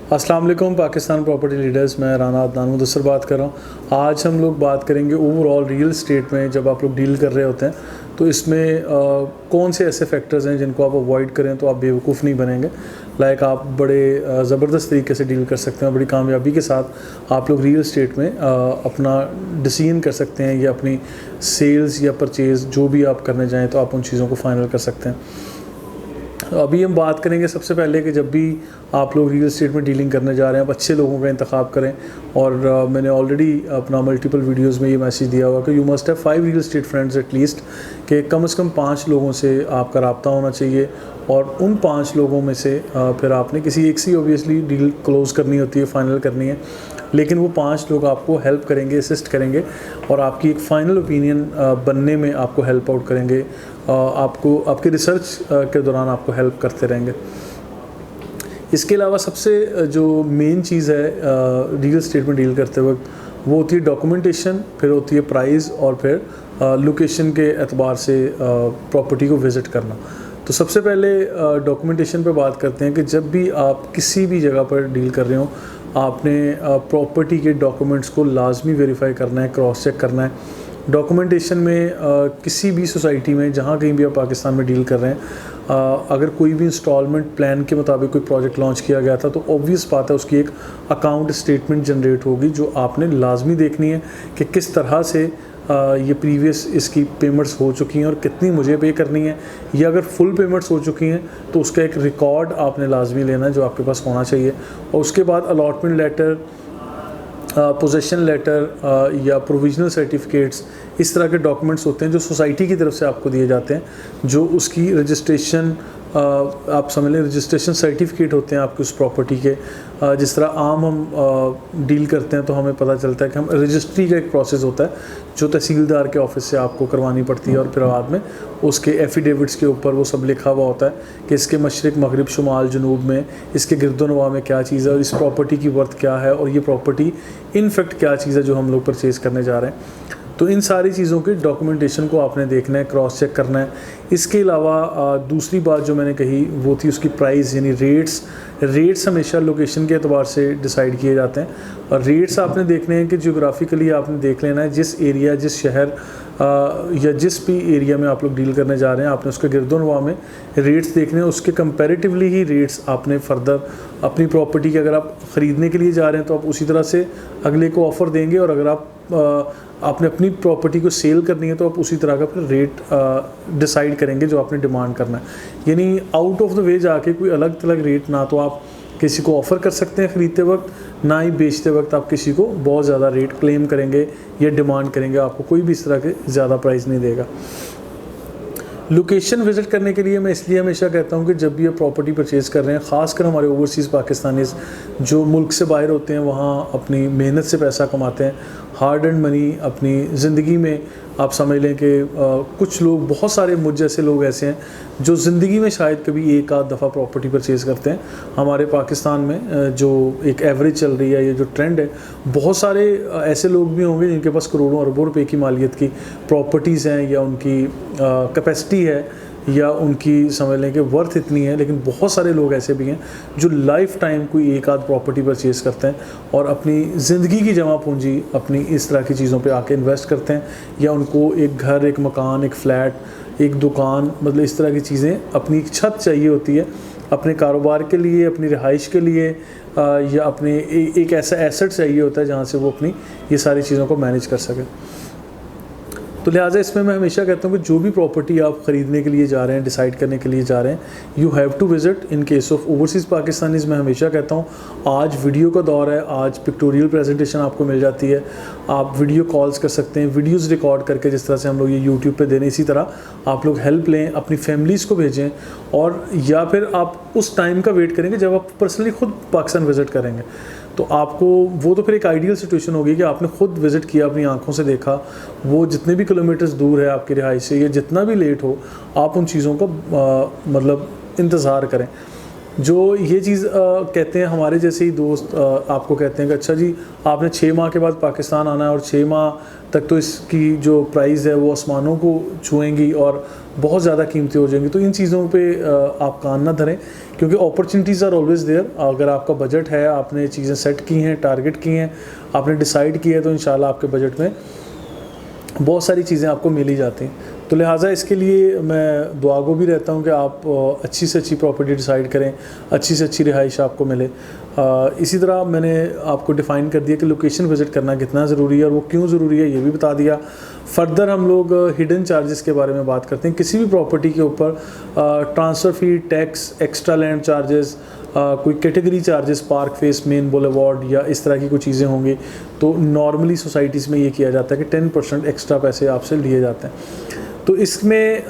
अस्सलाम वालेकुम Pakistan property leaders, मैं राना अदनान मुदस्सर बात कर रहा हूँ। आज हम लोग बात करेंगे ओवरऑल रियल एस्टेट में जब आप लोग डील कर रहे होते हैं तो इसमें कौन से ऐसे फैक्टर्स हैं जिनको आप अवॉइड करें तो आप बेवकूफ़ नहीं बनेंगे। लाइक आप बड़े ज़बरदस्त तरीके से डील कर सकते हैं, बड़ी कामयाबी के साथ आप लोग रियल एस्टेट में अपना डिसीजन कर सकते हैं या अपनी सेल्स या परचेज़ जो भी आप करने जाएँ तो आप उन चीज़ों को फाइनल कर सकते हैं। अभी हम बात करेंगे सबसे पहले कि जब भी आप लोग रियल एस्टेट में डीलिंग करने जा रहे हैं आप अच्छे लोगों का इंतखाब करें। और मैंने ऑलरेडी अपना मल्टीपल वीडियोस में ये मैसेज दिया हुआ कि you must have 5 real estate friends at least, कि कम से कम 5 लोगों से आपका रब्ता होना चाहिए और उन 5 लोगों में से फिर आपने किसी एक से ऑब्वियसली डील क्लोज़ करनी होती है, फाइनल करनी है, लेकिन वो 5 लोग आपको हेल्प करेंगे, असिस्ट करेंगे और आपकी एक फ़ाइनल ओपिनियन बनने में आपको हेल्प आउट करेंगे, आपको आपके रिसर्च के दौरान आपको हेल्प करते रहेंगे। इसके अलावा सबसे जो मेन चीज़ है रियल एस्टेट में डील करते वक्त वो होती है डॉक्यूमेंटेशन, फिर होती है प्राइस और फिर लोकेशन के एतबार से प्रॉपर्टी को विज़िट करना। तो सबसे पहले डॉक्यूमेंटेशन पे बात करते हैं कि जब भी आप किसी भी जगह पर डील कर रहे हो आपने प्रॉपर्टी के डॉक्यूमेंट्स को लाजमी वेरीफाई करना है, क्रॉस चेक करना है। डॉक्यूमेंटेशन में किसी भी सोसाइटी में जहाँ कहीं भी आप पाकिस्तान में डील कर रहे हैं अगर कोई भी इंस्टॉलमेंट प्लान के मुताबिक कोई प्रोजेक्ट लॉन्च किया गया था तो ऑब्वियस बात है उसकी एक अकाउंट स्टेटमेंट जनरेट होगी जो आपने लाजमी देखनी है कि किस तरह से ये प्रीवियस इसकी पेमेंट्स हो चुकी हैं और कितनी मुझे पे करनी है, या अगर फुल पेमेंट्स हो चुकी हैं तो उसका एक रिकॉर्ड आपने लाजमी लेना है जो आपके पास होना चाहिए। और उसके बाद अलॉटमेंट लेटर, पोजेशन लेटर या प्रोविजनल सर्टिफिकेट्स, इस तरह के डॉक्यूमेंट्स होते हैं जो सोसाइटी की तरफ से आपको दिए जाते हैं, जो उसकी रजिस्ट्रेशन आप समझ लें रजिस्ट्रेशन सर्टिफिकेट होते हैं आपके उस प्रॉपर्टी के। जिस तरह आम हम डील करते हैं तो हमें पता चलता है कि हम रजिस्ट्री का एक प्रोसेस होता है जो तहसीलदार के ऑफिस से आपको करवानी पड़ती है और फिर बाद में उसके एफिडेविट्स के ऊपर वो सब लिखा हुआ होता है कि इसके मशरिक़ मगरिब शुमाल जनूब में इसके गिरदोनवा में क्या चीज़ है और इस प्रॉपर्टी की वर्थ क्या है और ये प्रॉपर्टी इनफैक्ट क्या चीज़ है जो हम लोग परचेज़ करने जा रहे हैं। तो इन सारी चीज़ों के डॉक्यूमेंटेशन को आपने देखना है, क्रॉस चेक करना है। इसके अलावा दूसरी बात जो मैंने कही वो थी उसकी प्राइस, यानी रेट्स हमेशा लोकेशन के एतबार से डिसाइड किए जाते हैं और रेट्स आपने देखने हैं कि जियोग्राफिकली आपने देख लेना है जिस एरिया, जिस शहर या जिस भी एरिया में आप लोग डील करने जा रहे हैं आपने उसके गिरदोनवा में रेट्स देखने हैं। उसके कंपैरेटिवली ही रेट्स आपने फर्दर अपनी प्रॉपर्टी के, अगर आप ख़रीदने के लिए जा रहे हैं तो आप उसी तरह से अगले को ऑफ़र देंगे और अगर आपने अपनी प्रॉपर्टी को सेल करनी है तो आप उसी तरह का फिर रेट डिसाइड करेंगे जो आपने डिमांड करना है। यानी आउट ऑफ द वे जाके कोई अलग अलग रेट ना तो आप किसी को ऑफ़र कर सकते हैं ख़रीदते वक्त, ना ही बेचते वक्त आप किसी को बहुत ज़्यादा रेट क्लेम करेंगे या डिमांड करेंगे, आपको कोई भी इस तरह के ज़्यादा प्राइस नहीं देगा। लोकेशन विज़िट करने के लिए मैं इसलिए हमेशा कहता हूँ कि जब भी आप प्रॉपर्टी परचेज़ कर रहे हैं, ख़ासकर हमारे ओवरसीज़ पाकिस्तानीज़ जो मुल्क से बाहर होते हैं, वहाँ अपनी मेहनत से पैसा कमाते हैं, हार्ड एंड मनी अपनी ज़िंदगी में आप समझ लें कि कुछ लोग, बहुत सारे मुझ जैसे लोग ऐसे हैं जो ज़िंदगी में शायद कभी एक आध दफ़ा प्रॉपर्टी परचेज़ करते हैं। हमारे पाकिस्तान में जो एक एवरेज चल रही है, ये जो ट्रेंड है, बहुत सारे ऐसे लोग भी होंगे जिनके पास करोड़ों अरबों रुपए की मालियत की प्रॉपर्टीज़ हैं या उनकी कैपेसिटी है या उनकी समझ लें कि वर्थ इतनी है, लेकिन बहुत सारे लोग ऐसे भी हैं जो लाइफ टाइम कोई एक आध प्रॉपर्टी परचेज़ करते हैं और अपनी ज़िंदगी की जमा पूंजी अपनी इस तरह की चीज़ों पे आके इन्वेस्ट करते हैं, या उनको एक घर, एक मकान, एक फ़्लैट, एक दुकान, मतलब इस तरह की चीज़ें, अपनी एक छत चाहिए होती है अपने कारोबार के लिए, अपनी रिहाइश के लिए, या अपने एक ऐसा एसेट चाहिए होता है जहाँ से वो अपनी ये सारी चीज़ों को मैनेज कर सकें। तो लिहाजा इसमें मैं हमेशा कहता हूँ कि जो भी प्रॉपर्टी आप ख़रीदने के लिए जा रहे हैं, डिसाइड करने के लिए जा रहे हैं, you have to visit. In case of overseas Pakistanis मैं हमेशा कहता हूँ आज वीडियो का दौर है, आज पिक्टोरियल प्रेजेंटेशन आपको मिल जाती है, आप वीडियो कॉल्स कर सकते हैं, वीडियोज़ रिकॉर्ड करके जिस तरह से हम लोग ये यूट्यूब पर दे रहे हैं, इसी तरह आप लोग हेल्प लें, अपनी फैमिलीज़ को भेजें, और या फिर आप उस टाइम का वेट करेंगे जब आप पर्सनली ख़ुद पाकिस्तान विज़िट करेंगे तो आपको वो तो फिर एक आइडियल सिचुएशन होगी कि आपने ख़ुद विज़िट किया, अपनी आंखों से देखा, वो जितने भी किलोमीटर्स दूर है आपकी रिहाइश से या जितना भी लेट हो, आप उन चीज़ों का मतलब इंतज़ार करें। जो ये चीज़ कहते हैं हमारे जैसे ही दोस्त आपको कहते हैं कि अच्छा जी आपने 6 माह के बाद पाकिस्तान आना है और 6 माह तक तो इसकी जो प्राइस है वो आसमानों को छुएंगी और बहुत ज़्यादा कीमती हो जाएंगी। तो इन चीज़ों पे आप कान ना धरें, क्योंकि अपॉर्चुनिटीज़ आर ऑलवेज़ देयर। अगर आपका बजट है, आपने चीज़ें सेट की हैं, टारगेट की हैं, आपने डिसाइड किया है, तो इंशाल्लाह आपके बजट में बहुत सारी चीज़ें आपको मिल ही जाती हैं। तो लिहाजा इसके लिए मैं दुआगो भी रहता हूँ कि आप अच्छी से अच्छी प्रॉपर्टी डिसाइड करें, अच्छी से अच्छी रिहाइश आपको मिले। इसी तरह मैंने आपको डिफ़ाइन कर दिया कि लोकेशन विज़िट करना कितना ज़रूरी है और वो क्यों ज़रूरी है, ये भी बता दिया। फर्दर हम लोग हिडन चार्जेस के बारे में बात करते हैं। किसी भी प्रॉपर्टी के ऊपर ट्रांसफ़र फ़ी, टैक्स, एक्स्ट्रा लैंड चार्जेस, कोई category charges, park face, main boulevard या इस तरह की कोई चीज़ें होंगी, तो नॉर्मली सोसाइटीज़ में ये किया जाता है कि 10% एक्स्ट्रा पैसे आपसे लिए जाते हैं। तो इसमें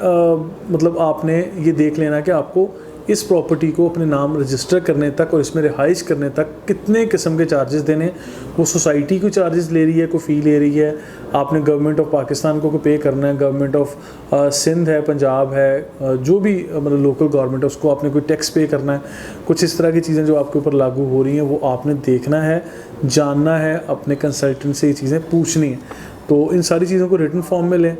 मतलब आपने ये देख लेना कि आपको इस प्रॉपर्टी को अपने नाम रजिस्टर करने तक और इसमें रिहाइश करने तक कितने किस्म के चार्जेस देने। वो सोसाइटी को चार्जेस ले रही है, को फ़ी ले रही है, आपने गवर्नमेंट ऑफ पाकिस्तान को पे करना है, गवर्नमेंट ऑफ सिंध है, पंजाब है, जो भी मतलब लोकल गवर्नमेंट है उसको आपने कोई टैक्स पे करना है। कुछ इस तरह की चीज़ें जो आपके ऊपर लागू हो रही हैं वो आपने देखना है, जानना है, अपने कंसल्टेंट से ये चीज़ें पूछनी है। तो इन सारी चीज़ों को रिटन फॉर्म में लें।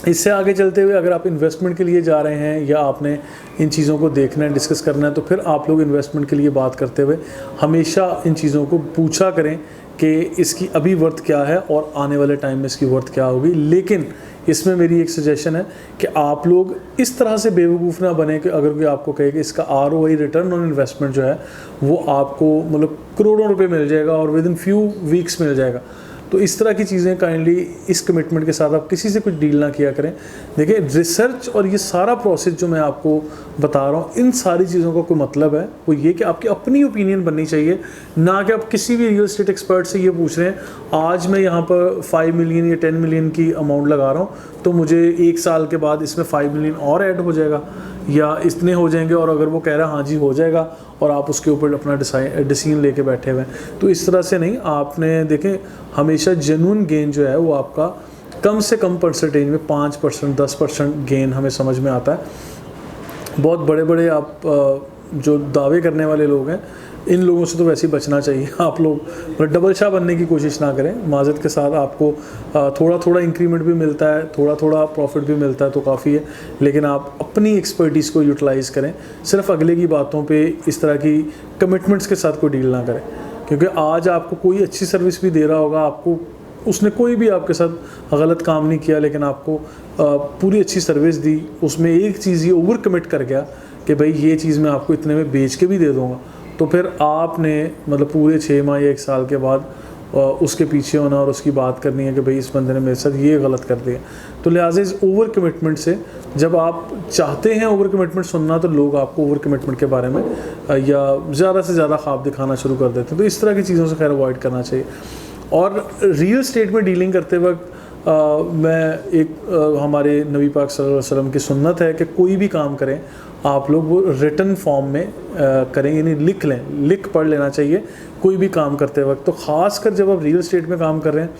इससे आगे चलते हुए अगर आप इन्वेस्टमेंट के लिए जा रहे हैं या आपने इन चीज़ों को देखना है, डिस्कस करना है, तो फिर आप लोग इन्वेस्टमेंट के लिए बात करते हुए हमेशा इन चीज़ों को पूछा करें कि इसकी अभी वर्थ क्या है और आने वाले टाइम में इसकी वर्थ क्या होगी। लेकिन इसमें मेरी एक सजेशन है कि आप लोग इस तरह से बेवकूफ़ ना बने कि अगर कोई आपको कहे कि इसका ROI, रिटर्न ऑन इन्वेस्टमेंट जो है वो आपको मतलब करोड़ों रुपए मिल जाएगा और विद इन फ्यू वीक्स मिल जाएगा। तो इस तरह की चीज़ें काइंडली इस कमिटमेंट के साथ आप किसी से कुछ डील ना किया करें। देखिए रिसर्च और ये सारा प्रोसेस जो मैं आपको बता रहा हूँ, इन सारी चीज़ों का कोई मतलब है वो ये कि आपकी अपनी ओपिनियन बननी चाहिए, ना कि आप किसी भी रियल एस्टेट एक्सपर्ट से ये पूछ रहे हैं आज मैं यहाँ पर 5 मिलियन या 10 मिलियन की अमाउंट लगा रहा हूँ तो मुझे 1 साल के बाद इसमें 5 मिलियन और ऐड हो जाएगा या इतने हो जाएंगे, और अगर वो कह रहा है हाँ जी हो जाएगा और आप उसके ऊपर अपना डिसीजन लेके बैठे हुए हैं। तो इस तरह से नहीं, आपने देखें हमेशा जेन्युइन गेन जो है वो आपका कम से कम परसेंटेज में 5%, 10% गेन हमें समझ में आता है। बहुत बड़े बड़े आप जो दावे करने वाले लोग हैं, इन लोगों से तो वैसे ही बचना चाहिए। आप लोग डबल शाह बनने की कोशिश ना करें। माजत के साथ आपको थोड़ा थोड़ा इंक्रीमेंट भी मिलता है, थोड़ा थोड़ा प्रॉफिट भी मिलता है तो काफ़ी है, लेकिन आप अपनी एक्सपर्टीज़ को यूटिलाइज़ करें। सिर्फ अगले की बातों पे इस तरह की कमिटमेंट्स के साथ कोई डील ना करें, क्योंकि आज आपको कोई अच्छी सर्विस भी दे रहा होगा, आपको उसने कोई भी आपके साथ गलत काम नहीं किया लेकिन आपको पूरी अच्छी सर्विस दी, उसमें एक चीज़ ये ओवर कमिट कर गया कि भाई ये चीज़ मैं आपको इतने में बेच के भी दे दूँगा, तो फिर आपने मतलब पूरे 6 माह या 1 साल के बाद उसके पीछे होना और उसकी बात करनी है कि भाई इस बंदे ने मेरे साथ ये गलत कर दिया। तो लिहाजा इस ओवर कमिटमेंट से, जब आप चाहते हैं ओवर कमिटमेंट सुनना, तो लोग आपको ओवर कमिटमेंट के बारे में या ज़्यादा से ज़्यादा ख्वाब दिखाना शुरू कर देते हैं। तो इस तरह की चीज़ों से खैर अवॉइड करना चाहिए। और रियल एस्टेट में डीलिंग करते वक्त मैं एक हमारे नबी पाक सल्लल्लाहु अलैहि वसल्लम की सुन्नत है कि कोई भी काम करें आप लोग वो रिटन फॉर्म में करें, यानी लिख लें, लिख पढ़ लेना चाहिए कोई भी काम करते वक्त। तो ख़ासकर जब आप रियल एस्टेट में काम कर रहे हैं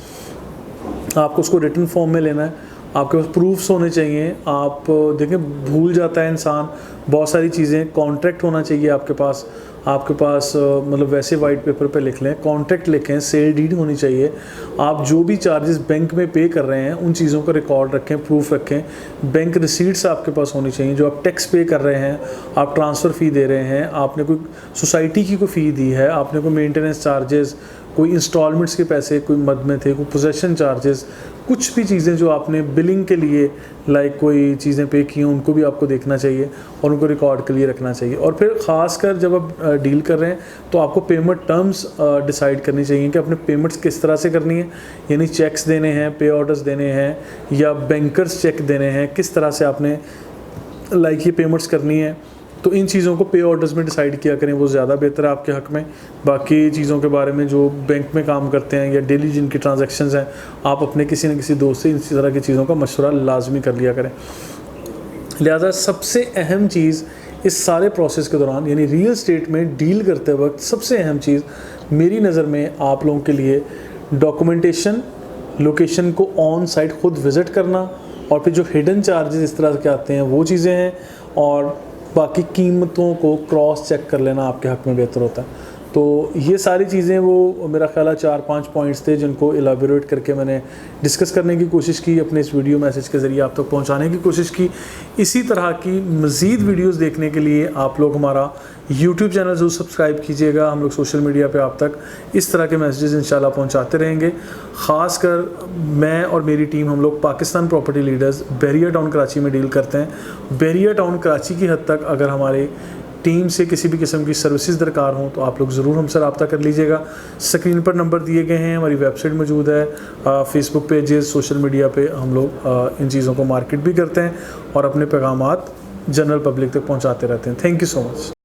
आपको उसको रिटन फॉर्म में लेना है, आपके पास प्रूफ्स होने चाहिए। आप देखें भूल जाता है इंसान बहुत सारी चीज़ें, कॉन्ट्रैक्ट होना चाहिए आपके पास मतलब वैसे वाइट पेपर पे लिख लें, कॉन्ट्रैक्ट लिखें, सेल डीड होनी चाहिए। आप जो भी चार्जेस बैंक में पे कर रहे हैं उन चीज़ों का रिकॉर्ड रखें, प्रूफ रखें। बैंक रिसीट्स आपके पास होनी चाहिए, जो आप टैक्स पे कर रहे हैं, आप ट्रांसफ़र फ़ी दे रहे हैं, आपने कोई सोसाइटी की कोई फ़ी दी है, आपने कोई मेंटेनेंस चार्जेस, कोई इंस्टॉलमेंट्स के पैसे कोई मद में थे, कोई पोजेसन चार्जेस, कुछ भी चीज़ें जो आपने बिलिंग के लिए लाइक कोई चीज़ें पे की हैं उनको भी आपको देखना चाहिए और उनको रिकॉर्ड के लिए रखना चाहिए। और फिर ख़ासकर जब आप डील कर रहे हैं तो आपको पेमेंट टर्म्स डिसाइड करनी चाहिए कि अपने पेमेंट्स किस तरह से करनी है, यानी चेक्स देने हैं, पे ऑर्डर्स देने हैं या बैंकर्स चेक देने हैं, किस तरह से आपने लाइक ये पेमेंट्स करनी है। तो इन चीज़ों को पे ऑर्डर्स में डिसाइड किया करें, वो ज़्यादा बेहतर है आपके हक़ में। बाकी चीज़ों के बारे में जो बैंक में काम करते हैं या डेली जिनकी ट्रांजैक्शंस हैं, आप अपने किसी न किसी दोस्त से इन तरह की चीज़ों का मशवरा लाजमी कर लिया करें। लिहाजा सबसे अहम चीज़ इस सारे प्रोसेस के दौरान, यानी रियल एस्टेट में डील करते वक्त सबसे अहम चीज़ मेरी नज़र में आप लोगों के लिए डॉक्यूमेंटेशन, लोकेशन को ऑन साइट खुद विज़िट करना, और फिर जो हिडन चार्जेस इस तरह के आते हैं वो चीज़ें हैं, और बाकी कीमतों को क्रॉस चेक कर लेना आपके हक़ में बेहतर होता है। तो ये सारी चीज़ें वो मेरा ख्याल है 4-5 पॉइंट्स थे जिनको एलाबोरेट करके मैंने डिस्कस करने की कोशिश की, अपने इस वीडियो मैसेज के ज़रिए आप तक पहुंचाने की कोशिश की। इसी तरह की मज़ीद वीडियोस देखने के लिए आप लोग हमारा यूट्यूब चैनल ज़रूर सब्सक्राइब कीजिएगा। हम लोग सोशल मीडिया पे आप तक इस तरह के मैसेजेस इंशाल्लाह पहुंचाते रहेंगे। ख़ासकर मैं और मेरी टीम, हम लोग Pakistan property leaders barrier town Karachi में डील करते हैं। बैरियर टाउन कराची की हद तक अगर हमारे टीम से किसी भी किस्म की सर्विसेज दरकार हों तो आप लोग ज़रूर हमसे रब्ता कर लीजिएगा। स्क्रीन पर नंबर दिए गए हैं, हमारी वेबसाइट मौजूद है, फेसबुक पेजेस, सोशल मीडिया पे हम लोग इन चीज़ों को मार्केट भी करते हैं और अपने पैगामात जनरल पब्लिक तक पहुंचाते रहते हैं। Thank you so much.